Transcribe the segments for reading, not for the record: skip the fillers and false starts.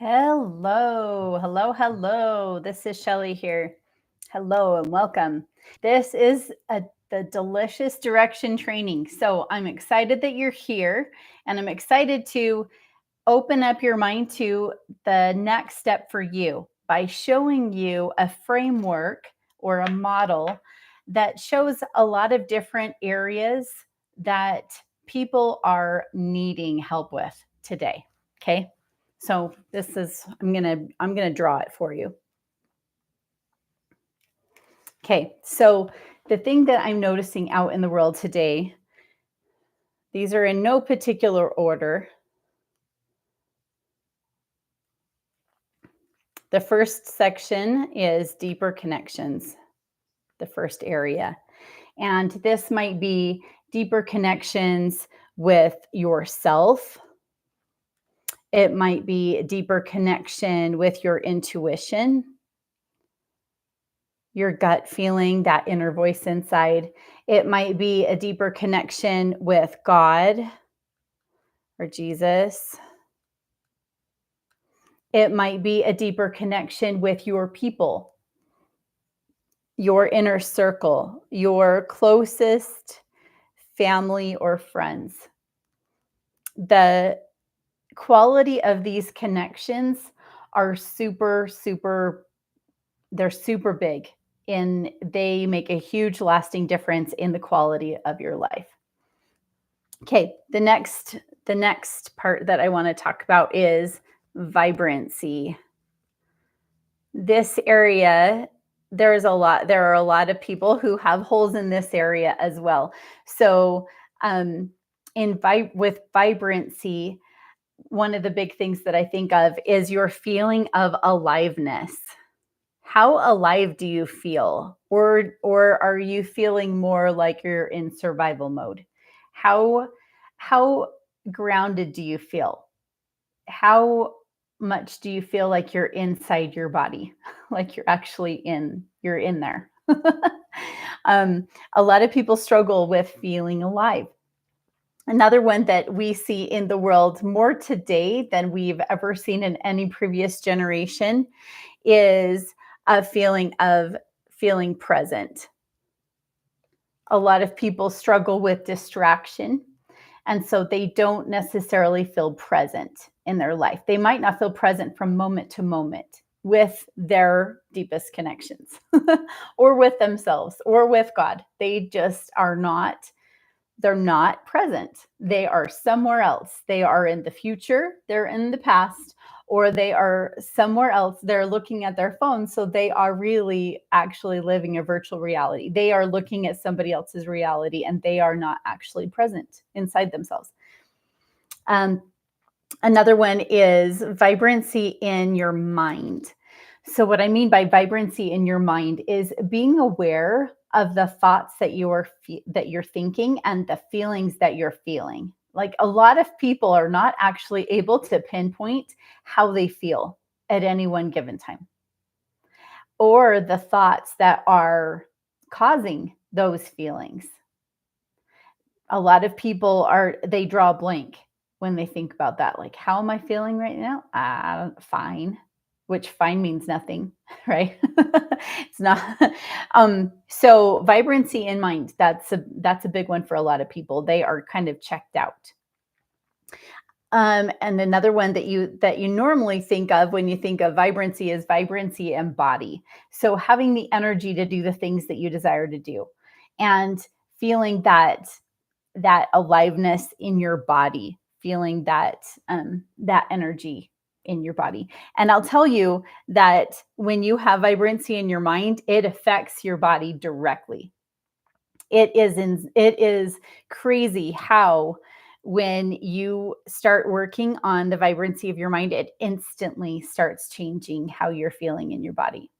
Hello, hello, hello. This is Shelly here. Hello and welcome. This is the delicious direction training. So I'm excited that you're here and I'm excited to open up your mind to the next step for you by showing you a framework or a model that shows a lot of different areas that people are needing help with today. Okay. So this is I'm gonna draw it for you. Okay, so the thing that I'm noticing out in the world today, these are in no particular order. The first section is deeper connections, the first area. And this might be deeper connections with yourself. It might be a deeper connection with your intuition, your gut feeling, that inner voice inside. It might be a deeper connection with God or Jesus. It might be a deeper connection with your people, your inner circle, your closest family or friends. The quality of these connections are they're super big and they make a huge lasting difference in the quality of your life. Okay, the next part that I want to talk about is vibrancy. This area, there are a lot of people who have holes in this area as well. So with vibrancy, one of the big things that I think of is your feeling of aliveness. How alive do you feel? Or are you feeling more like you're in survival mode? How grounded do you feel? How much do you feel like you're inside your body? Like you're in there. A lot of people struggle with feeling alive. Another one that we see in the world more today than we've ever seen in any previous generation is a feeling of feeling present. A lot of people struggle with distraction, and so they don't necessarily feel present in their life. They might not feel present from moment to moment with their deepest connections or with themselves or with God. They just are not they're not present. They are somewhere else. They are in the future, they're in the past, or they are somewhere else. They're looking at their phone. So they are really actually living a virtual reality. They are looking at somebody else's reality and they are not actually present inside themselves. Um, Another one is vibrancy in your mind. So, what I mean by vibrancy in your mind is being aware of the thoughts that you're thinking and the feelings that you're feeling. Like a lot of people are not actually able to pinpoint how they feel at any one given time, or the thoughts that are causing those feelings. A lot of people they draw a blank when they think about that. Like, how am I feeling right now? Fine, which fine means nothing, right? It's not. So vibrancy in mind, that's a big one for a lot of people. They are kind of checked out. And another one that you normally think of when you think of vibrancy is vibrancy and body. So having the energy to do the things that you desire to do, and feeling that aliveness in your body, feeling that energy in your body. And I'll tell you that when you have vibrancy in your mind, it affects your body directly. It is crazy how when you start working on the vibrancy of your mind, it instantly starts changing how you're feeling in your body.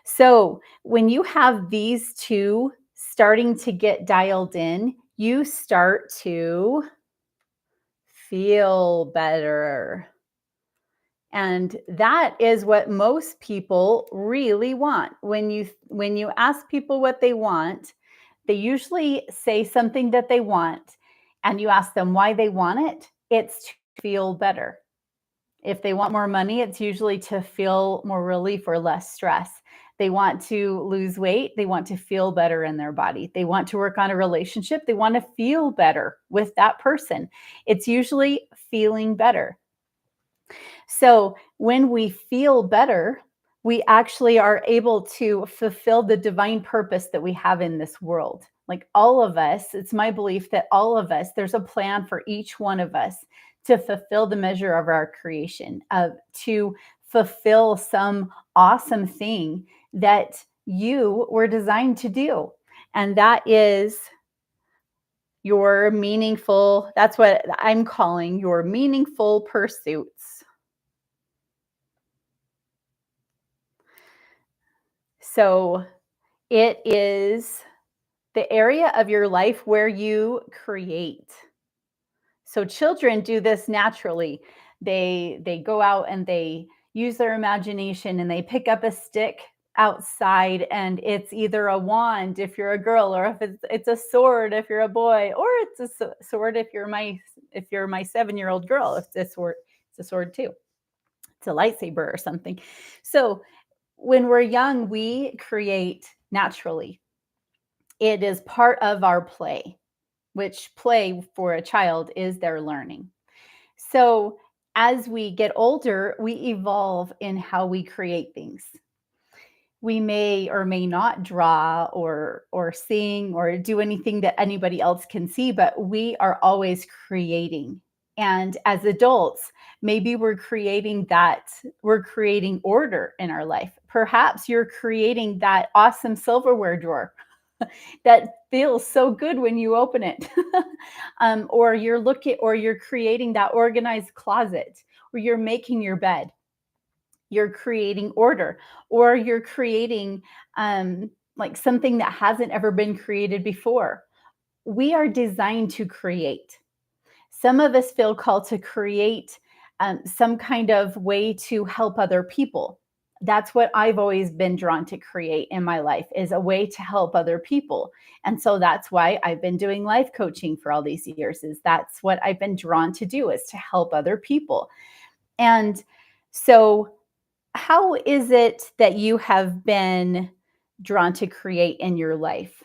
So when you have these two starting to get dialed in, you start to feel better. And that is what most people really want. When you ask people what they want, they usually say something that they want, and you ask them why they want it. It's to feel better. If they want more money, it's usually to feel more relief or less stress. They want to lose weight. They want to feel better in their body. They want to work on a relationship. They want to feel better with that person. It's usually feeling better. So when we feel better, we actually are able to fulfill the divine purpose that we have in this world. Like all of us, it's my belief that all of us, there's a plan for each one of us to fulfill the measure of our creation, to fulfill some awesome thing that you were designed to do. And that is your meaningful, that's what I'm calling your meaningful pursuits. So it is the area of your life where you create. So children do this naturally. They go out and they use their imagination and they pick up a stick outside, and it's either a wand if you're a girl, or if it's a sword if you're a boy, or it's a sword if you're my 7-year-old girl. If it's a sword, it's a sword too. It's a lightsaber or something. So when we're young, we create naturally. It is part of our play, which play for a child is their learning. So as we get older, we evolve in how we create things. We may or may not draw or sing or do anything that anybody else can see, but we are always creating. And as adults, maybe we're creating order in our life. Perhaps you're creating that awesome silverware drawer that feels so good when you open it. Or you're creating that organized closet, or you're making your bed, you're creating order, or you're creating like something that hasn't ever been created before. We are designed to create. Some of us feel called to create some kind of way to help other people. That's what I've always been drawn to create in my life, is a way to help other people. And so that's why I've been doing life coaching for all these years. Is that's what I've been drawn to do, is to help other people. And so how is it that you have been drawn to create in your life?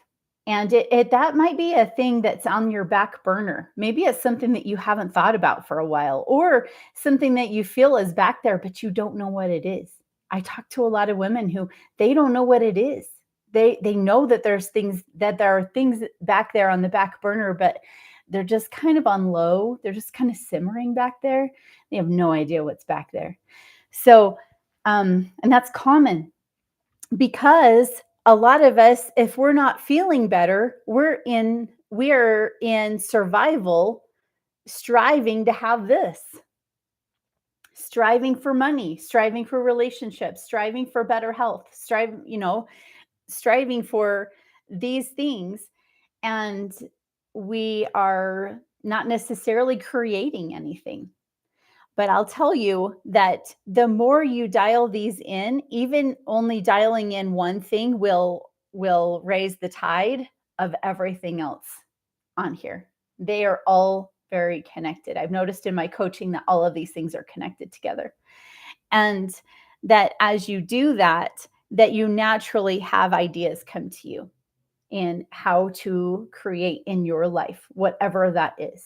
And that might be a thing that's on your back burner. Maybe it's something that you haven't thought about for a while, or something that you feel is back there, but you don't know what it is. I talk to a lot of women who they don't know what it is. They know that there are things back there on the back burner, but they're just kind of on low. They're just kind of simmering back there. They have no idea what's back there. So, and that's common, because a lot of us, if we're not feeling better, we are in survival, striving to have this, striving for money, striving for relationships, striving for better health, striving for these things. And we are not necessarily creating anything. But I'll tell you that the more you dial these in, even only dialing in one thing will raise the tide of everything else on here. They are all very connected. I've noticed in my coaching that all of these things are connected together. And that as you do that, that you naturally have ideas come to you in how to create in your life, whatever that is.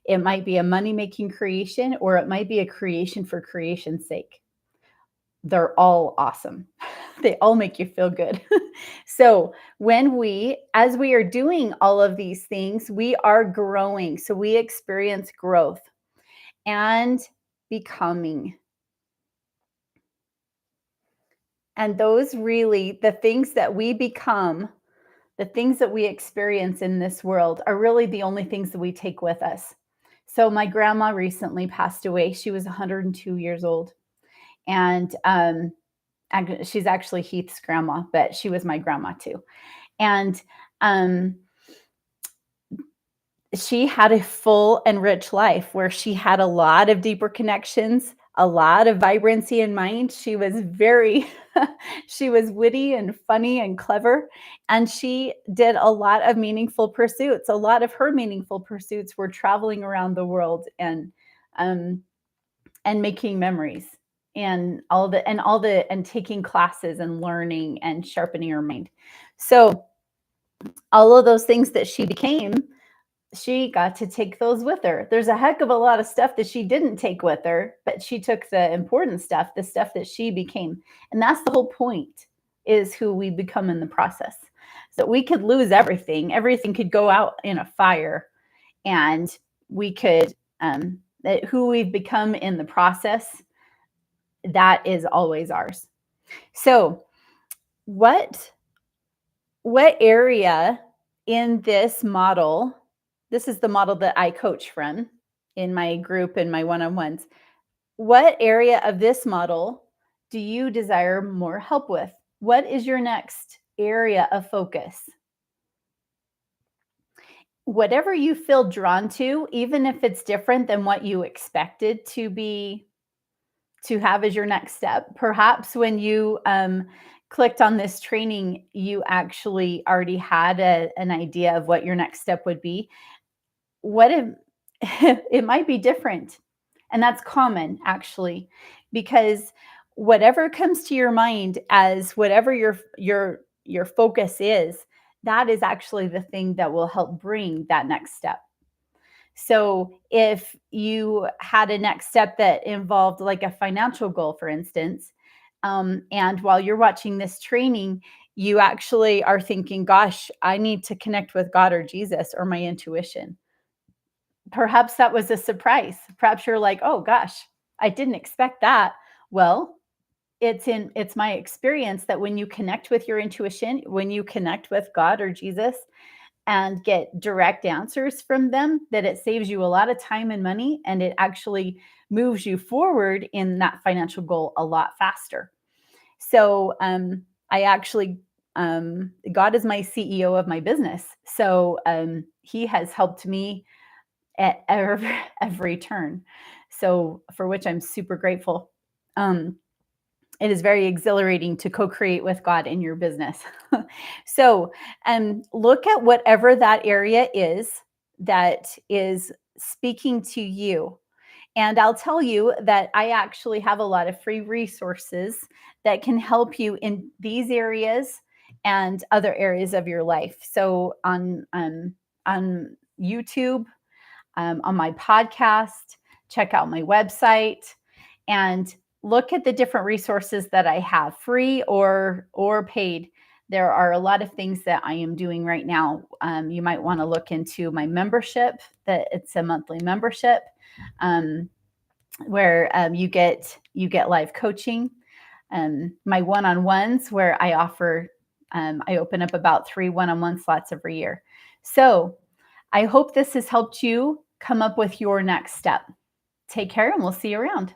It might be a money-making creation, or it might be a creation for creation's sake. They're all awesome. They all make you feel good. So as we are doing all of these things, we are growing. So we experience growth and becoming. And those really, the things that we become, the things that we experience in this world, are really the only things that we take with us. So my grandma recently passed away. She was 102 years old. And she's actually Heath's grandma, but she was my grandma too. And she had a full and rich life where she had a lot of deeper connections, a lot of vibrancy in mind. She was she was witty and funny and clever. And she did a lot of meaningful pursuits. A lot of her meaningful pursuits were traveling around the world and and making memories and taking classes and learning and sharpening her mind. So all of those things that she became, she got to take those with her. There's a heck of a lot of stuff that she didn't take with her, but she took the important stuff, the stuff that she became. And that's the whole point, is who we become in the process. So we could lose everything. Everything could go out in a fire, and we could, who we've become in the process, that is always ours. So what area in this model, this is the model that I coach from in my group and my one-on-ones. What area of this model do you desire more help with? What is your next area of focus? Whatever you feel drawn to, even if it's different than what you expected to have as your next step. Perhaps when you clicked on this training, you actually already had an idea of what your next step would be. What if it might be different? And that's common, actually, because whatever comes to your mind as whatever your focus is, that is actually the thing that will help bring that next step. So if you had a next step that involved like a financial goal, for instance, and while you're watching this training, you actually are thinking, gosh, I need to connect with God or Jesus or my intuition. Perhaps that was a surprise. Perhaps you're like, oh gosh, I didn't expect that. Well, it's my experience that when you connect with your intuition, when you connect with God or Jesus, and get direct answers from them, that it saves you a lot of time and money, and it actually moves you forward in that financial goal a lot faster. So I actually, God is my CEO of my business. So he has helped me at every turn. So for which I'm super grateful. It is very exhilarating to co-create with God in your business. So, look at whatever that area is that is speaking to you. And I'll tell you that I actually have a lot of free resources that can help you in these areas and other areas of your life. So on YouTube, on my podcast, check out my website, and look at the different resources that I have, free or paid. There are a lot of things that I am doing right now. You might want to look into my membership. That it's a monthly membership where you get live coaching. My one-on-ones where I offer. I open up about 3 one-on-one slots every year. So I hope this has helped you come up with your next step. Take care, and we'll see you around.